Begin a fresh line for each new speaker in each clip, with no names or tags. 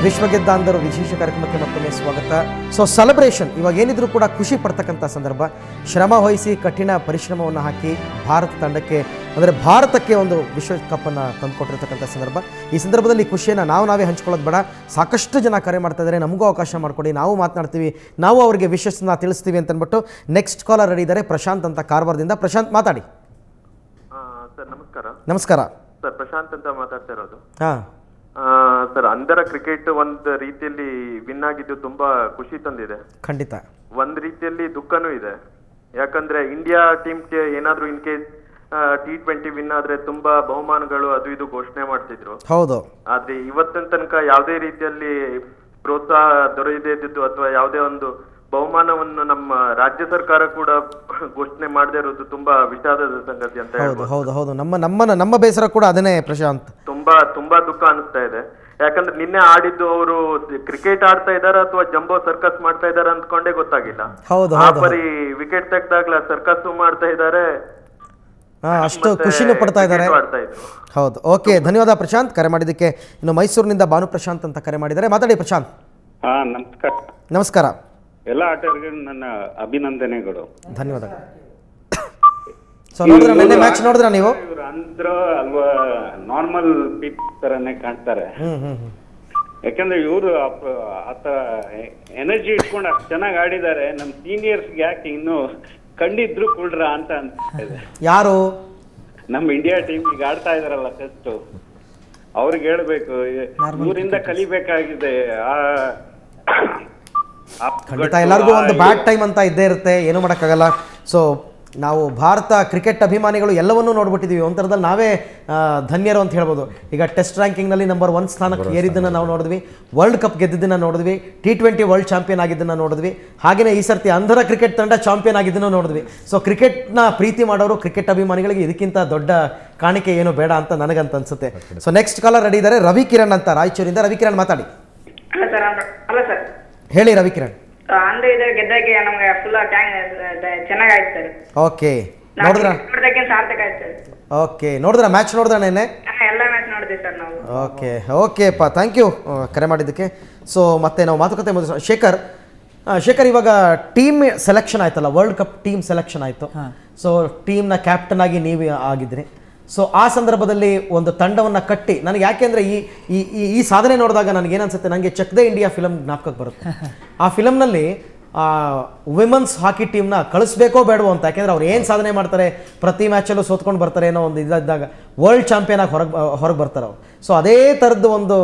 ವಿಶ್ವ ಗೆದ್ದ ಅಂದರು ವಿಶೇಷ ಕಾರ್ಯಕ್ರಮಕ್ಕೆ ಮತ್ತೊಮ್ಮೆ ಸ್ವಾಗತ. ಸೊ ಸೆಲೆಬ್ರೇಷನ್ ಇವಾಗ ಏನಿದ್ರು ಕೂಡ ಖುಷಿ ಪಡ್ತಕ್ಕಂಥ ಸಂದರ್ಭ. ಶ್ರಮ ವಹಿಸಿ ಕಠಿಣ ಪರಿಶ್ರಮವನ್ನು ಹಾಕಿ ಭಾರತ ತಂಡಕ್ಕೆ ಅಂದರೆ ಭಾರತಕ್ಕೆ ಒಂದು ವಿಶ್ವಕಪ್ಪನ್ನು ತಂದುಕೊಟ್ಟಿರ್ತಕ್ಕಂಥ ಸಂದರ್ಭ. ಈ ಸಂದರ್ಭದಲ್ಲಿ ಖುಷಿಯನ್ನು ನಾವೇ ಹಂಚ್ಕೊಳ್ಳೋದು ಬೇಡ. ಸಾಕಷ್ಟು ಜನ ಕರೆ ಮಾಡ್ತಾ ಇದ್ದಾರೆ, ನಮಗೂ ಅವಕಾಶ ಮಾಡಿಕೊಡಿ, ನಾವು ಮಾತನಾಡ್ತೀವಿ, ನಾವು ಅವರಿಗೆ ವಿಶಸ್ಸನ್ನು ತಿಳಿಸ್ತೀವಿ ಅಂತ ಅಂದ್ಬಿಟ್ಟು ನೆಕ್ಸ್ಟ್ ಕಾಲರ್ ರೆಡಿ ಇದ್ದಾರೆ. ಪ್ರಶಾಂತ್ ಅಂತ ಕಾರವಾರದಿಂದ. ಪ್ರಶಾಂತ್ ಮಾತಾಡಿ.
ಸರ್ ನಮಸ್ಕಾರ.
ನಮಸ್ಕಾರ
ಸರ್, ಪ್ರಶಾಂತ್ ಅಂತ ಮಾತಾಡ್ತಾ ಇರೋದು.
ಹಾಂ
ಸರ್, ಅಂಧರ ಕ್ರಿಕೆಟ್ ಒಂದ್ ರೀತಿಯಲ್ಲಿ ವಿನ್ ಆಗಿದ್ದು ತುಂಬಾ ಖುಷಿ ತಂದಿದೆ.
ಖಂಡಿತ.
ಒಂದ್ ರೀತಿಯಲ್ಲಿ ದುಃಖನೂ ಇದೆ. ಯಾಕಂದ್ರೆ ಇಂಡಿಯಾ ಟೀಮ್ಗೆ ಏನಾದ್ರೂ ಇನ್ ಕೇಸ್ T20 ವಿನ್ ಆದ್ರೆ ತುಂಬಾ ಬಹುಮಾನಗಳು ಅದು ಇದು ಘೋಷಣೆ ಮಾಡ್ತಿದ್ರು.
ಹೌದು.
ಆದ್ರೆ ಇವತ್ತಿನ ತನಕ ಯಾವುದೇ ರೀತಿಯಲ್ಲಿ ಪ್ರೋತ್ಸಾಹ ದೊರೆಯದೇ ಇದ್ದು ಅಥವಾ ಯಾವುದೇ ಒಂದು ಬಹುಮಾನವನ್ನು ನಮ್ಮ ರಾಜ್ಯ ಸರ್ಕಾರ ಕೂಡ ಘೋಷಣೆ ಮಾಡದೇ ಇರೋದು ತುಂಬಾ ವಿಷಾದದ ಸಂಗತಿ ಅಂತ ಹೇಳ್ಬೋದು.
ಹೌದು ಹೌದು ನಮ್ಮ ಬೇಸರ ಕೂಡ ಅದನ್ನೇ ಪ್ರಶಾಂತ್.
ತುಂಬಾ ದುಃಖ ಅನಿಸ್ತಾ ಇದೆ. ಯಾಕಂದ್ರೆ ನಿನ್ನೆ ಆಡಿದ್ದು ಅವರು ಕ್ರಿಕೆಟ್ ಆಡ್ತಾ ಇದಾರ ಅಥವಾ ಜಂಬೋ ಸರ್ಕಸ್ ಮಾಡ್ತಾ ಇದಾರ ಅಂದ್ಕೊಂಡೇ ಗೊತ್ತಾಗಿಲ್ಲ. ಆ ಪರಿ ವಿಕೆಟ್ ತೆಗ್ದಾಗ್ಲ ಸರ್ಕಸ್ ಮಾಡ್ತಾ ಇದಾರೆ,
ಅಷ್ಟು ಖುಷಿನೂ ಪಡ್ತಾ ಇದ್ದಾರೆ. ಹೌದು. ಓಕೆ, ಧನ್ಯವಾದ ಪ್ರಶಾಂತ್ ಕರೆ ಮಾಡಿದ್ದಕ್ಕೆ. ಇನ್ನು ಮೈಸೂರಿನಿಂದ ಭಾನು ಪ್ರಶಾಂತ್ ಅಂತ ಕರೆ ಮಾಡಿದ್ದಾರೆ. ಮಾತಾಡಿ ಪ್ರಶಾಂತ್.
ನಮಸ್ಕಾರ.
ನಮಸ್ಕಾರ.
ಎಲ್ಲ ಆಟಗಾರರಿಗೂ ನನ್ನ ಅಭಿನಂದನೆಗಳು.
ಧನ್ಯವಾದಗಳು. ಸೊ ನೋಡಿದ್ರ ನಿನ್ನೆ ಮ್ಯಾಚ್ ನೋಡಿದ್ರ ನೀವು?
ಇವರು ಅಂದ್ರ ಅಲ್ವಾ ನಾರ್ಮಲ್ ಪೀಪಲ್ ತರನೇ ಕಾಣ್ತಾರೆ. ಯಾಕಂದ್ರೆ ಇವರು ಆತ ಎನರ್ಜಿ ಇಟ್ಕೊಂಡು ಅಷ್ಟು ಚೆನ್ನಾಗಿ ಆಡಿದ್ದಾರೆ. ನಮ್ಮ ಸೀನಿಯರ್ಸ್ ಯಾಕೆ ಇನ್ನು ಕಂಡಿದ್ರು ಕುಳ್ರ ಅಂತ ಅನ್ಸ್ತಿದೆ.
ಯಾರು?
ನಮ್ಮ ಇಂಡಿಯಾ ಟೀಮ್ ಈಗ ಆಡ್ತಾ ಇದಾರಲ್ಲ ಟೆಸ್ಟ್, ಅವ್ರಿಗೆ ಹೇಳ್ಬೇಕು, ಇವರಿಂದ ಕಲಿಬೇಕಾಗಿದೆ.
ಖಂಡಿತ ಎಲ್ಲರಿಗೂ ಒಂದು ಬ್ಯಾಡ್ ಟೈಮ್ ಅಂತ ಇದ್ದೇ ಇರುತ್ತೆ, ಏನೂ ಮಾಡೋಕ್ಕಾಗಲ್ಲ. ಸೊ ನಾವು ಭಾರತ ಕ್ರಿಕೆಟ್ ಅಭಿಮಾನಿಗಳು ಎಲ್ಲವನ್ನೂ ನೋಡ್ಬಿಟ್ಟಿದ್ದೀವಿ. ಒಂಥರದಲ್ಲಿ ನಾವೇ ಧನ್ಯರು ಅಂತ ಹೇಳ್ಬೋದು. ಈಗ ಟೆಸ್ಟ್ ರ್ಯಾಂಕಿಂಗ್ನಲ್ಲಿ ನಂಬರ್ 1 ಸ್ಥಾನಕ್ಕೆ ಏರಿದ್ದನ್ನು ನಾವು ನೋಡಿದ್ವಿ, ವರ್ಲ್ಡ್ ಕಪ್ ಗೆದ್ದಿದ್ದನ್ನು ನೋಡಿದ್ವಿ, T20 ವರ್ಲ್ಡ್ ಚಾಂಪಿಯನ್ ಆಗಿದ್ದನ್ನು ನೋಡಿದ್ವಿ, ಹಾಗೆಯೇ ಈ ಸರ್ತಿ ಅಂಧರ ಕ್ರಿಕೆಟ್ ತಂಡ ಚಾಂಪಿಯನ್ ಆಗಿದ್ದನ್ನು ನೋಡಿದ್ವಿ. ಸೊ ಕ್ರಿಕೆಟ್ನ ಪ್ರೀತಿ ಮಾಡೋರು, ಕ್ರಿಕೆಟ್ ಅಭಿಮಾನಿಗಳಿಗೆ ಇದಕ್ಕಿಂತ ದೊಡ್ಡ ಕಾಣಿಕೆ ಏನು ಬೇಡ ಅಂತ ನನಗಂತ ಅನ್ಸುತ್ತೆ. ಸೊ ನೆಕ್ಸ್ಟ್ ಕಾಲರ್ ರೆಡಿ ಇದ್ದಾರೆ, ರವಿಕಿರಣ್ ಅಂತ ರಾಯಚೂರಿಂದ. ರವಿಕಿರಣ್ ಮಾತಾಡಿ. ಹೇಳಿ ರವಿಕಿರಣ್.
ಅಂದ್ರೆ ಇದು ಗೆದ್ದಕ್ಕೆ ನಮಗೆ ಫುಲ್ ಚೆನ್ನಾಗಾಯ್ತು ಸರ್.
ಓಕೆ, ನೋಡಿದ್ರ? ಓಕೆ, ನೋಡಿದ್ರ ಮ್ಯಾಚ್? ನೋಡಿದ್ರ ನೆನ್ನೆ
ಎಲ್ಲ ಮ್ಯಾಚ್ ನೋಡಿದ್ವಿ ಸರ್ ನಾವು.
ಓಕೆಪ್ಪ, ಥ್ಯಾಂಕ್ ಯು ಕರೆ ಮಾಡಿದ್ದಕ್ಕೆ. ಸೊ ಮತ್ತೆ ನಾವು ಮಾತುಕತೆ ಮೊದಲು ಶೇಖರ್ ಇವಾಗ ಟೀಮ್ ಸೆಲೆಕ್ಷನ್ ಆಯ್ತಲ್ಲ, ವರ್ಲ್ಡ್ ಕಪ್ ಟೀಮ್ ಸೆಲೆಕ್ಷನ್ ಆಯಿತು. ಸೊ ಟೀಮ್ನ ಕ್ಯಾಪ್ಟನ್ ಆಗಿ ನೀವು ಆಗಿದ್ರಿ. ಸೊ ಆ ಸಂದರ್ಭದಲ್ಲಿ ಒಂದು ತಂಡವನ್ನು ಕಟ್ಟಿ, ನನಗೆ ಯಾಕೆಂದರೆ ಈ ಸಾಧನೆ ನೋಡಿದಾಗ ನನಗೇನು ಅನ್ಸುತ್ತೆ, ನನಗೆ ಚೆಕ್ ದ ಇಂಡಿಯಾ ಫಿಲಮ್ ಜ್ಞಾಪಕಕ್ಕೆ ಬರುತ್ತೆ. ಆ ಫಿಲಮ್ನಲ್ಲಿ ವಿಮೆನ್ಸ್ ಹಾಕಿ ಟೀಮ್ನ ಕಳಿಸ್ಬೇಕೋ ಬೇಡವೋ ಅಂತ. ಯಾಕೆಂದರೆ ಅವ್ರು ಏನು ಸಾಧನೆ ಮಾಡ್ತಾರೆ, ಪ್ರತಿ ಮ್ಯಾಚಲ್ಲೂ ಸೋತ್ಕೊಂಡು ಬರ್ತಾರೆ, ಏನೋ ಒಂದು ಇದ್ದಾಗ ವರ್ಲ್ಡ್ ಚಾಂಪಿಯನ್ ಆಗಿ ಹೊರಗೆ ಬರ್ತಾರೆ ಅವರು. ಸೊ ಅದೇ ಥರದ್ದು ಒಂದು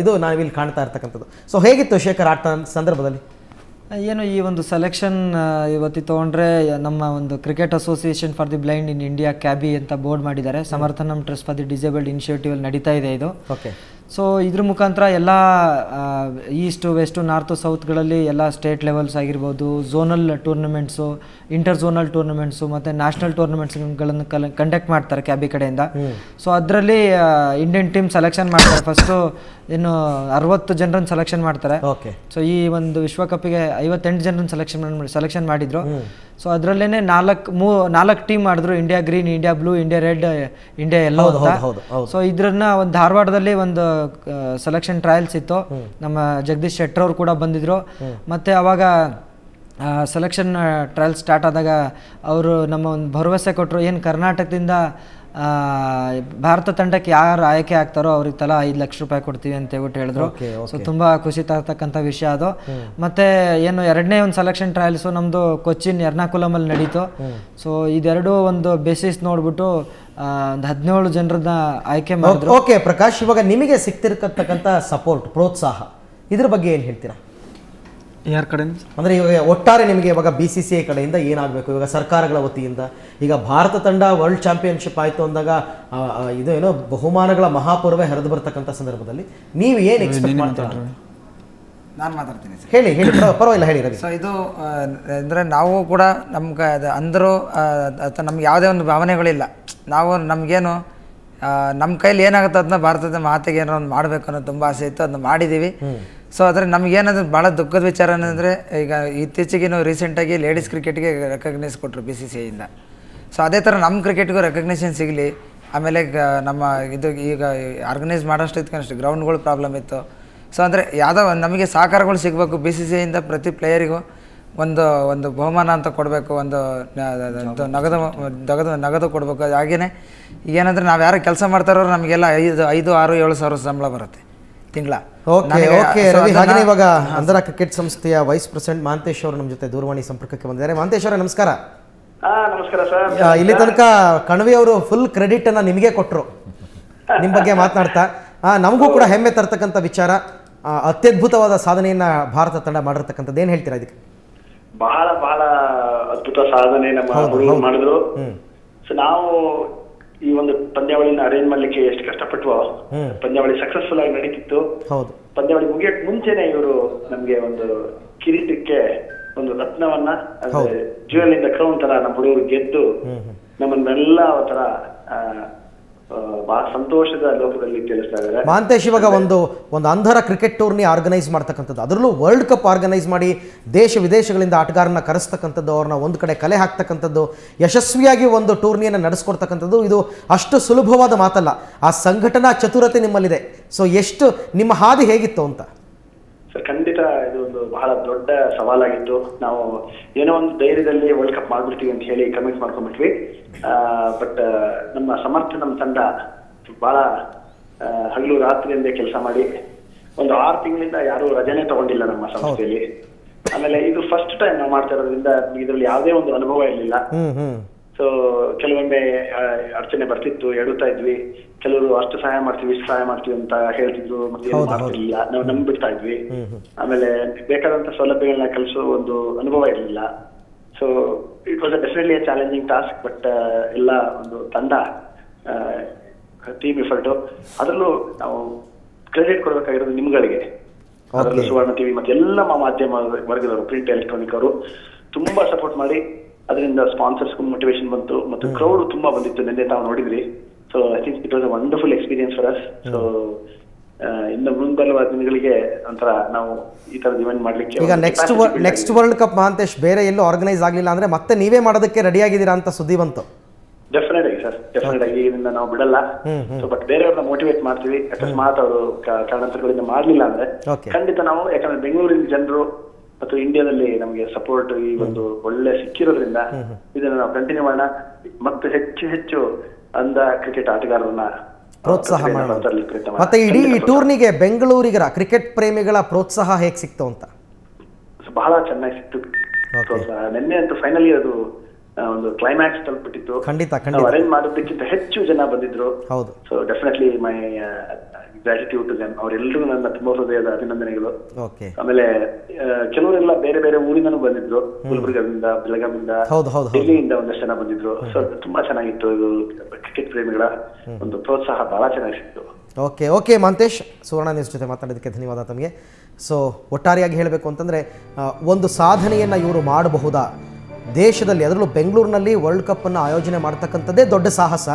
ಇದು ನಾವಿಲ್ಲಿ ಕಾಣ್ತಾ ಇರ್ತಕ್ಕಂಥದ್ದು. ಸೊ ಹೇಗಿತ್ತು ಶೇಖರ್ ಆಟ ಸಂದರ್ಭದಲ್ಲಿ?
ಏನು ಈ ಒಂದು ಸೆಲೆಕ್ಷನ್ ಇವತ್ತು ತೊಗೊಂಡ್ರೆ ನಮ್ಮ ಒಂದು cricket association for the blind in India CABI ಅಂತ ಬೋರ್ಡ್ ಮಾಡಿದ್ದಾರೆ. Samarthanam trust for the disabled initiative ಅಲ್ಲಿ ನಡೀತಾ ಇದೆ ಇದು.
ಓಕೆ.
ಸೊ ಇದ್ರ ಮುಖಾಂತರ ಎಲ್ಲ ಈಸ್ಟು ವೆಸ್ಟು ನಾರ್ತು ಸೌತ್ಗಳಲ್ಲಿ ಎಲ್ಲ ಸ್ಟೇಟ್ ಲೆವೆಲ್ಸ್ ಆಗಿರ್ಬೋದು, ಝೋನಲ್ ಟೂರ್ನಮೆಂಟ್ಸು, ಇಂಟರ್ ಝೋನಲ್ ಟೂರ್ನಮೆಂಟ್ಸು ಮತ್ತು ನ್ಯಾಷನಲ್ ಟೂರ್ನಮೆಂಟ್ಸ್ಗಳನ್ನು ಕಂಡಕ್ಟ್ ಮಾಡ್ತಾರೆ ಕ್ಯಾಬಿ ಕಡೆಯಿಂದ. ಸೊ ಅದರಲ್ಲಿ ಇಂಡಿಯನ್ ಟೀಮ್ ಸೆಲೆಕ್ಷನ್ ಮಾಡ್ತಾರೆ. ಫಸ್ಟು ಇನ್ನು 60 ಜನರನ್ನು ಸೆಲೆಕ್ಷನ್ ಮಾಡ್ತಾರೆ.
ಓಕೆ.
ಸೊ ಈ ಒಂದು ವಿಶ್ವಕಪ್ಪಿಗೆ 58 ಜನರನ್ನು ಸೆಲೆಕ್ಷನ್ ಮಾಡಿದ್ರು. ಸೊ ಅದರಲ್ಲೇ 4 ಟೀಮ್ ಮಾಡಿದ್ರು, India green, India blue, India red, India yellow ಅಂತ. ಸೊ ಇದ್ರನ್ನ ಒಂದು ಧಾರವಾಡದಲ್ಲಿ ಒಂದು ಸೆಲೆಕ್ಷನ್ ಟ್ರಯಲ್ಸ್ ಇತ್ತು. ನಮ್ಮ ಜಗದೀಶ್ ಶೆಟ್ಟರ್ ಅವರು ಕೂಡ ಬಂದಿದ್ರು. ಮತ್ತೆ ಅವಾಗ ಸೆಲೆಕ್ಷನ್ ಟ್ರಯಲ್ ಸ್ಟಾರ್ಟ್ ಆದಾಗ ಅವರು ನಮ್ಮ ಒಂದು ಭರವಸೆ ಕೊಟ್ಟರು, ಏನು ಕರ್ನಾಟಕದಿಂದ ಭಾರತ ತಂಡಕ್ಕೆ ಯಾರು ಆಯ್ಕೆ ಆಗ್ತಾರೋ ಅವ್ರಿಗೆ ತಲಾ 5 ಲಕ್ಷ ರೂಪಾಯಿ ಕೊಡ್ತೀವಿ ಅಂತ ಹೇಳ್ಬಿಟ್ಟು ಹೇಳಿದ್ರು. ಸೊ ತುಂಬ ಖುಷಿ ತರ್ತಕ್ಕಂಥ ವಿಷಯ ಅದು. ಮತ್ತೆ ಏನು ಎರಡನೇ ಒಂದು ಸೆಲೆಕ್ಷನ್ ಟ್ರಯಲ್ಸು ನಮ್ಮದು ಕೊಚ್ಚಿನ್ ಎರ್ನಾಕುಲಮಲ್ಲಿ ನಡೀತು. ಸೊ ಇದೆರಡು ಒಂದು ಬೇಸಿಸ್ ನೋಡ್ಬಿಟ್ಟು ಒಂದು 17 ಜನರನ್ನ ಆಯ್ಕೆ ಮಾಡಿದ್ರು.
ಓಕೆ ಪ್ರಕಾಶ್, ಇವಾಗ ನಿಮಗೆ ಸಿಗ್ತಿರ್ತಕ್ಕಂಥ ಸಪೋರ್ಟ್, ಪ್ರೋತ್ಸಾಹ, ಇದ್ರ ಬಗ್ಗೆ ಏನು ಹೇಳ್ತೀರಾ?
ಯಾರ ಕಡೆ
ಅಂದರೆ ಇವಾಗ ಒಟ್ಟಾರೆ ನಿಮಗೆ ಇವಾಗ BCCI ಕಡೆಯಿಂದ ಏನಾಗಬೇಕು, ಇವಾಗ ಸರ್ಕಾರಗಳ ವತಿಯಿಂದ ಈಗ ಭಾರತ ತಂಡ ವರ್ಲ್ಡ್ ಚಾಂಪಿಯನ್ಶಿಪ್ ಆಯಿತು ಅಂದಾಗ ಇದು ಏನೋ ಬಹುಮಾನಗಳ ಮಹಾಪೂರ್ವೆ ಹರಿದು ಬರ್ತಕ್ಕಂಥ ಸಂದರ್ಭದಲ್ಲಿ ನೀವು ಏನು ಎಕ್ಸ್ಪೆಕ್ಟ್ ಮಾಡ್ತೀರಾ?
ನಾನು ಮಾತಾಡ್ತೀನಿ ಸರ್.
ಹೇಳಿ ಪರವಾಗಿಲ್ಲ, ಹೇಳಿ ರವಿ.
ಸೊ ಇದು ಅಂದರೆ ನಾವು ಕೂಡ ನಮ್ಗೆ ಅಂದರೂ ಅಥವಾ ನಮ್ಗೆ ಯಾವುದೇ ಒಂದು ಭಾವನೆಗಳಿಲ್ಲ. ನಾವು ನಮಗೇನು ನಮ್ಮ ಕೈಲಿ ಏನಾಗುತ್ತೆ ಅದನ್ನ ಭಾರತದ ಮಾತಿಗೆ ಏನೋ ಒಂದು ಮಾಡಬೇಕು ಅನ್ನೋದು ತುಂಬ ಆಸೆ ಇತ್ತು, ಅದನ್ನ ಮಾಡಿದ್ದೀವಿ. ಸೊ ಆದರೆ ನಮಗೇನಂದ್ರೆ ಭಾಳ ದುಃಖದ ವಿಚಾರ ಏನಂದರೆ, ಈಗ ಇತ್ತೀಚೆಗೆ ರೀಸೆಂಟಾಗಿ ಲೇಡೀಸ್ ಕ್ರಿಕೆಟ್ಗೆ ರೆಕಗ್ನೈಸ್ ಕೊಟ್ಟರು BCCIಯಿಂದ. ಸೊ ಅದೇ ಥರ ನಮ್ಮ ಕ್ರಿಕೆಟ್ಗೂ ರೆಕಗ್ನೇಷನ್ ಸಿಗಲಿ. ಆಮೇಲೆ ನಮ್ಮ ಇದು ಈಗ ಆರ್ಗನೈಸ್ ಮಾಡೋಷ್ಟು ಇತ್ತು, ಗ್ರೌಂಡ್ಗಳು ಪ್ರಾಬ್ಲಮ್ ಇತ್ತು. ಸೊ ಅಂದರೆ ಯಾವುದೋ ನಮಗೆ ಸಹಕಾರಗಳು ಸಿಗಬೇಕು. BCCI ಇಂದ ಪ್ರತಿ ಪ್ಲೇಯರಿಗೂ ಒಂದು ಬಹುಮಾನ ಅಂತ ಕೊಡಬೇಕು, ಒಂದು ನಗದು ಕೊಡಬೇಕು. ಹಾಗೆಯೇ ಏನಂದರೆ ನಾವು ಯಾರು ಕೆಲಸ ಮಾಡ್ತಾರೋ ನಮಗೆಲ್ಲ 5, 6, 7 ಸಾವಿರ ಸಂಬಳ ಬರುತ್ತೆ ತಿಂಗಳ.
ಓಕೆ ರವಿ, ಹಾಗೆಯೇ ಇವಾಗ ಅಂಧರ ಕ್ರಿಕೆಟ್ ಸಂಸ್ಥೆಯ ವೈಸ್ ಪ್ರೆಸಿಡೆಂಟ್ ಮಹಾಂತೇಶ್ ಅವರು ನಮ್ಮ ಜೊತೆ ದೂರವಾಣಿ ಸಂಪರ್ಕಕ್ಕೆ ಬಂದಿದ್ದಾರೆ. ಮಹಾಂತೇಶ್ ಅವರೇ ನಮಸ್ಕಾರ.
ನಮಸ್ಕಾರ ಸರ್.
ಇಲ್ಲಿ ತನಕ ಕಣವಿ ಅವರು ಫುಲ್ ಕ್ರೆಡಿಟ್ ಅನ್ನ ನಿಮಗೆ ಕೊಟ್ಟರು ನಿಮ್ಮ ಬಗ್ಗೆ ಮಾತನಾಡ್ತಾ. ನಮಗೂ ಕೂಡ ಹೆಮ್ಮೆ ತರ್ತಕ್ಕಂಥ ವಿಚಾರ, ಅತ್ಯದ್ಭುತವಾದ ಸಾಧನೆಯನ್ನ ಭಾರತ ತಂಡ ಮಾಡಿರ್ತಕ್ಕಂಥದ್ದು. ಏನು ಹೇಳ್ತೀರಾ ಇದಕ್ಕೆ?
ಬಹಳ ಬಹಳ ಅದ್ಭುತ ಸಾಧನೆ ನಮ್ಮ ಹುಡುಗರು ಮಾಡಿದ್ರು. ಸೊ ನಾವು ಈ ಒಂದು ಪಂದ್ಯಾವಳಿನ ಅರೇಂಜ್ ಮಾಡ್ಲಿಕ್ಕೆ ಎಷ್ಟು ಕಷ್ಟಪಟ್ಟು ಪಂದ್ಯಾವಳಿ ಸಕ್ಸಸ್ಫುಲ್ ಆಗಿ ನಡೀತಿತ್ತು. ಪಂದ್ಯಾವಳಿ ಮುಗಿಯಕ್ ಮುಂಚೆನೆ ಇವರು ನಮ್ಗೆ ಒಂದು ಕಿರೀಟಕ್ಕೆ ಒಂದು ರತ್ನವನ್ನ ಜ್ಯುವೆಲ್ ಇಂದ ಕ್ರೌನ್ ತರ ನಮ್ಮ ಹುಡುಗರು ಗೆದ್ದು ನಮ್ಮನ್ನೆಲ್ಲ ಒಂಥರ ಬಹಳ ಸಂತೋಷದ ಲೋಕದಲ್ಲಿ ತಿಳಿಸ್ತಾ ಇದ್ದಾರೆ.
ಮಹಾಂತೇಶ್, ಇವಾಗ ಒಂದು ಅಂಧರ ಕ್ರಿಕೆಟ್ ಟೂರ್ನಿ ಆರ್ಗನೈಸ್ ಮಾಡ್ತಕ್ಕಂಥದ್ದು, ಅದರಲ್ಲೂ ವರ್ಲ್ಡ್ ಕಪ್ ಆರ್ಗನೈಸ್ ಮಾಡಿ ದೇಶ ವಿದೇಶಗಳಿಂದ ಆಟಗಾರರನ್ನ ಕರೆಸ್ತಕ್ಕಂಥದ್ದು, ಅವ್ರನ್ನ ಒಂದು ಕಡೆ ಕಲೆ ಹಾಕ್ತಕ್ಕಂಥದ್ದು, ಯಶಸ್ವಿಯಾಗಿ ಒಂದು ಟೂರ್ನಿಯನ್ನು ನಡೆಸ್ಕೊಡ್ತಕ್ಕಂಥದ್ದು, ಇದು ಅಷ್ಟು ಸುಲಭವಾದ ಮಾತಲ್ಲ. ಆ ಸಂಘಟನಾ ಚತುರತೆ ನಿಮ್ಮಲ್ಲಿದೆ. ಸೊ ಎಷ್ಟು ನಿಮ್ಮ ಹಾದಿ ಹೇಗಿತ್ತು ಅಂತ?
ಸರ್, ಖಂಡಿತ ಇದು ಒಂದು ಬಹಳ ದೊಡ್ಡ ಸವಾಲಾಗಿತ್ತು. ನಾವು ಏನೋ ಒಂದು ಧೈರ್ಯದಲ್ಲಿ ವರ್ಲ್ಡ್ ಕಪ್ ಮಾಡ್ಬಿಡ್ತೀವಿ ಅಂತ ಹೇಳಿ ಕಮಿಟ್ ಮಾಡ್ಕೊಂಡ್ಬಿಟ್ವಿ. ಬಟ್ ನಮ್ಮ ನಮ್ಮ ತಂಡ ಬಹಳ ಹಗಲು ರಾತ್ರಿಯಿಂದ ಕೆಲಸ ಮಾಡಿ ಒಂದು 6 ತಿಂಗಳಿಂದ ಯಾರು ರಜೆನೆ ತಗೊಂಡಿಲ್ಲ ನಮ್ಮ ಸಂಸ್ಥೆಯಲ್ಲಿ. ಆಮೇಲೆ ಇದು ಫಸ್ಟ್ ಟೈಮ್ ನಾವು ಮಾಡ್ತಾ ಇರೋದ್ರಿಂದ ಇದರಲ್ಲಿ ಯಾವುದೇ ಒಂದು ಅನುಭವ ಇರಲಿಲ್ಲ. ಸೊ ಕೆಲವೊಮ್ಮೆ ಅಡಚಣೆ ಬರ್ತಿತ್ತು, ಎಡುತ್ತಾ ಇದ್ವಿ. ಕೆಲವರು ಅಷ್ಟು ಸಹಾಯ ಮಾಡ್ತೀವಿ, ಇಷ್ಟು ಸಹಾಯ ಮಾಡ್ತೀವಿ ಅಂತ ಹೇಳ್ತಿದ್ರು, ಮತ್ತೆ ಏನು ಮಾಡ್ತಿರ್ಲಿಲ್ಲ, ನಾವು ನಂಬಿಡ್ತಾ ಇದ್ವಿ. ಆಮೇಲೆ ಬೇಕಾದಂತ ಸೌಲಭ್ಯಗಳನ್ನ ಕಲಿಸೋ ಒಂದು ಅನುಭವ ಇರಲಿಲ್ಲ. So it was definitely A challenging task. But ಎಲ್ಲ ಒಂದು ತಂಡ ಟೀಮ್ ಎಫರ್ಟ್, ಅದರಲ್ಲೂ ನಾವು ಕ್ರೆಡಿಟ್ ಕೊಡ್ಬೇಕಾಗಿರೋದು ನಿಮ್ಗಳಿಗೆ, ಅದರಲ್ಲೂ ಸುವರ್ಣ ಟಿವಿ ಮತ್ತೆ ಎಲ್ಲ ಮಾಧ್ಯಮ ವರ್ಗದವರು, ಪ್ರಿಂಟ್ ಎಲೆಕ್ಟ್ರಾನಿಕ್ ಅವರು ತುಂಬಾ ಸಪೋರ್ಟ್ ಮಾಡಿ ಅದರಿಂದ ಸ್ಪಾನ್ಸರ್ಸ್ ಮೋಟಿವೇಶನ್ ಬಂತು ಮತ್ತು ಕ್ರೌಡ್ ತುಂಬಾ ಬಂದಿತ್ತು. ನಿನ್ನೆ ತಾವು ನೋಡಿದ್ರಿ. So I think it was a wonderful experience for us. So ಇನ್ನು ಮುಂಬರುವ ದಿನಗಳಿಗೆ ಒಂಥರ ನಾವು ಈ ತರದ ಇವೆಂಟ್ ಮಾಡ್ಲಿಕ್ಕೆ
ಈಗ ನೆಕ್ಸ್ಟ್ ವರ್ಲ್ಡ್ ಕಪ್ ಮಹಾಂತೇಶ್ ಬೇರೆ ಎಲ್ಲೂ ಆರ್ಗನೈಸ್ ಆಗ್ಲಿಲ್ಲ ಅಂದ್ರೆ ಮತ್ತೆ ನೀವೇ ಮಾಡೋದಕ್ಕೆ ರೆಡಿ ಆಗಿದ್ದೀರಾ ಅಂತ ಸುದ್ದಿ ಬಂತು.
ಡೆಫಿನೆಟ್ ಆಗಿ ಸರ್, ಡೆಫಿನೆಟ್ ಆಗಿ ಇದನ್ನ ನಾವು ಬಿಡಲ್ಲ. ಸೊ ಬಟ್ ಬೇರೆಯವ್ರನ್ನ ಮೋಟಿವೇಟ್ ಮಾಡ್ತೀವಿ. ಅಕಸ್ಮಾತ್ ಅವರು ಕಾರಣಾಂತರಗಳಿಂದ ಮಾಡ್ಲಿಲ್ಲ ಅಂದ್ರೆ ಖಂಡಿತ ನಾವು, ಯಾಕಂದ್ರೆ ಬೆಂಗಳೂರಿನ ಜನರು ಮತ್ತು ಇಂಡಿಯಾದಲ್ಲಿ ನಮಗೆ ಸಪೋರ್ಟ್ ಈ ಒಂದು ಒಳ್ಳೆ ಸಿಕ್ಕಿರೋದ್ರಿಂದ ಇದನ್ನ ನಾವು ಕಂಟಿನ್ಯೂ ಮಾಡೋಣ. ಮತ್ತೆ ಹೆಚ್ಚು ಹೆಚ್ಚು ಅಂಧ ಕ್ರಿಕೆಟ್ ಆಟಗಾರರನ್ನ
ಪ್ರೋತ್ಸಾಹ ಮಾಡೋಣ. ಮತ್ತೆ ಇಡೀ ಟೂರ್ನಿಗೆ ಬೆಂಗಳೂರಿಗರ ಕ್ರಿಕೆಟ್ ಪ್ರೇಮಿಗಳ ಪ್ರೋತ್ಸಾಹ ಹೇಗೆ ಸಿಕ್ತು ಅಂತ?
ಬಹಳ ಚೆನ್ನಾಗಿ ಸಿಕ್ತು ಪ್ರೋತ್ಸಾಹ. ನಿನ್ನೆ ಅಂತೂ ಫೈನಲಿ ಅದು ಒಂದು ಕ್ಲೈಮ್ಯಾಕ್ಸ್ ತಲುಪಿಟ್ಟಿತ್ತು. ಅರೇಂಜ್ ಮಾಡೋದಕ್ಕಿಂತ ಹೆಚ್ಚು ಜನ ಬಂದಿದ್ರು. So definitely my gratitude to them. ಅವರೆಲ್ಲರೂ ನನ್ನ ತುಂಬಾ ಹೃದಯದ ಅಭಿನಂದನೆಗಳು. ಆಮೇಲೆ ಕೆಲವರೆಲ್ಲ ಬೇರೆ ಬೇರೆ ಊರಿಂದನೂ ಬಂದಿದ್ರು, ಗುಲ್ಬರ್ಗದಿಂದ, ಬೆಳಗಾವಿಯಿಂದ, ಡೆಲ್ಲಿಯಿಂದ ಒಂದಷ್ಟು ಜನ ಬಂದಿದ್ರು. ಸೊ ತುಂಬಾ ಚೆನ್ನಾಗಿತ್ತು. ಇದು ಕ್ರಿಕೆಟ್ ಪ್ರೇಮಿಗಳ ಒಂದು ಪ್ರೋತ್ಸಾಹ ಬಹಳ ಚೆನ್ನಾಗಿ ಸಿಕ್ತು.
ಓಕೆ ಮಹಾಂತೇಶ್, ಸುವರ್ಣ ನ್ಯೂಸ್ ಜೊತೆ ಮಾತಾಡೋದಕ್ಕೆ ಧನ್ಯವಾದ ತಮಗೆ. ಸೊ ಒಟ್ಟಾರೆಯಾಗಿ ಹೇಳಬೇಕು ಅಂತಂದರೆ, ಒಂದು ಸಾಧನೆಯನ್ನು ಇವರು ಮಾಡಬಹುದಾ ದೇಶದಲ್ಲಿ, ಅದರಲ್ಲೂ ಬೆಂಗಳೂರಿನಲ್ಲಿ ವರ್ಲ್ಡ್ ಕಪ್ಪನ್ನು ಆಯೋಜನೆ ಮಾಡ್ತಕ್ಕಂಥದ್ದೇ ದೊಡ್ಡ ಸಾಹಸ.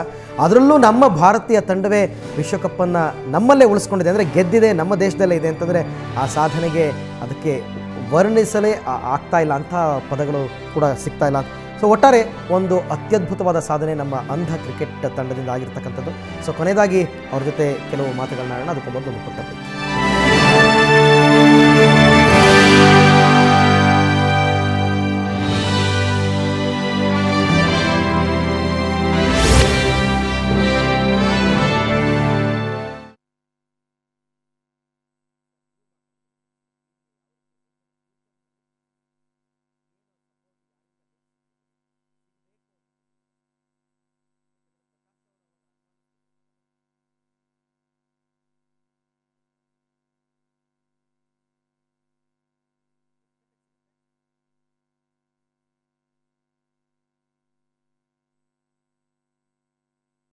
ಅದರಲ್ಲೂ ನಮ್ಮ ಭಾರತೀಯ ತಂಡವೇ ವಿಶ್ವಕಪ್ಪನ್ನು ನಮ್ಮಲ್ಲೇ ಉಳಿಸ್ಕೊಂಡಿದೆ, ಅಂದರೆ ಗೆದ್ದಿದೆ, ನಮ್ಮ ದೇಶದಲ್ಲೇ ಇದೆ ಅಂತಂದರೆ ಆ ಸಾಧನೆಗೆ ಅದಕ್ಕೆ ವರ್ಣಿಸಲೇ ಆಗ್ತಾ ಇಲ್ಲ, ಅಂಥ ಪದಗಳು ಕೂಡ ಸಿಗ್ತಾ ಇಲ್ಲ. ಸೊ ಒಟ್ಟಾರೆ ಒಂದು ಅತ್ಯದ್ಭುತವಾದ ಸಾಧನೆ ನಮ್ಮ ಅಂಧ ಕ್ರಿಕೆಟ್ ತಂಡದಿಂದ ಆಗಿರ್ತಕ್ಕಂಥದ್ದು. ಸೊ ಕೊನೆಯದಾಗಿ ಅವ್ರ ಜೊತೆ ಕೆಲವು ಮಾತುಗಳನ್ನ ಆಡೋಣ. ಅದಕ್ಕೆ ಮೊದಲು ಕೊಟ್ಟದ್ದು